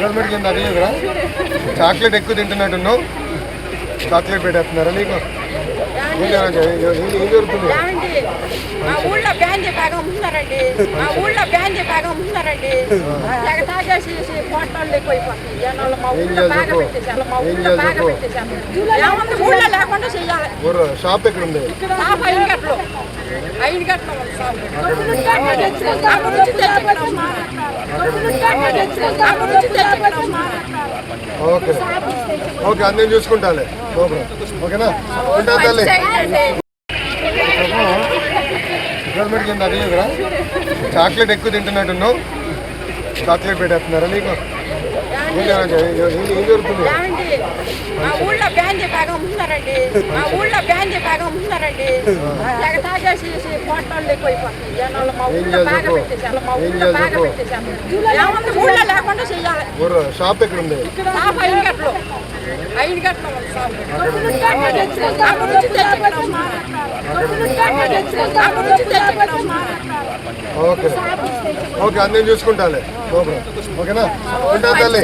Government కింద అడిగేదిరా chocolate ఎక్కువ తింటున్నట్టున్నావు. Chocolate పెట్టేస్తున్నారా నీకు? ఏం జరుగుతుంది? మా ఊళ్ళో బ్యాన్ చెప్పాగా అమ్ముతున్నారండి. మా ఊళ్ళో బ్యాన్ చెప్పాగా అమ్ముతున్నారండి. తెగ తాగేసి పోటాళ్ళు ఎక్కువైపోతున్నాయి జనాలు. మా ఊళ్ళో బాగా పెట్టేసారు. మా ఊళ్ళో బాగా పెట్టేసారు. ఏమన్నా ఊళ్ళో లేకుండా చెయ్యాలి. షాప్ ఎక్కడ ఉంది? షాప్ 5 గంటలు 5 గంటలు ఉంది షాప్. అప్పుడు నుంచి తెచ్చుకున్నాం. అప్పుడు నుంచి తెచ్చుకున్నాం. ఓకే ఓకే, అన్నీ చూసుకుంటాలే. ఓకేనా? ఉంటా తల్లి. గవర్నమెంట్ కింద అడిగేదిరా చాక్లెట్ ఎక్కువ తింటున్నట్టున్నావు. చాక్లెట్ పెట్టేస్తున్నారా నీకు? ఏం జరుగుతుంది? మా ఊళ్ళో బ్యాన్ చెప్పాగా అమ్ముతున్నారండి. మా ఊళ్ళో బ్యాన్ చెప్పాగా అమ్ముతున్నారండి. తెగ తాగేసి పోటాళ్ళు ఎక్కువైపోతున్నాయి జనాలు. మా ఊళ్ళో బాగా పెట్టేసారు. మా ఊళ్ళో బాగా పెట్టేసారు. ఏమన్నా ఊళ్ళో లేకుండా చెయ్యాలి. షాప్ ఎక్కడ ఉంది? షాప్ 5 గంటలు 5 గంటలు ఉంది షాప్. అప్పుడు నుంచి తెచ్చుకున్నాం. అప్పుడు నుంచి తెచ్చుకున్నాం. ఓకే ఓకే, అన్నీ చూసుకుంటాలే. ఓకేనా? ఉంటా తల్లి.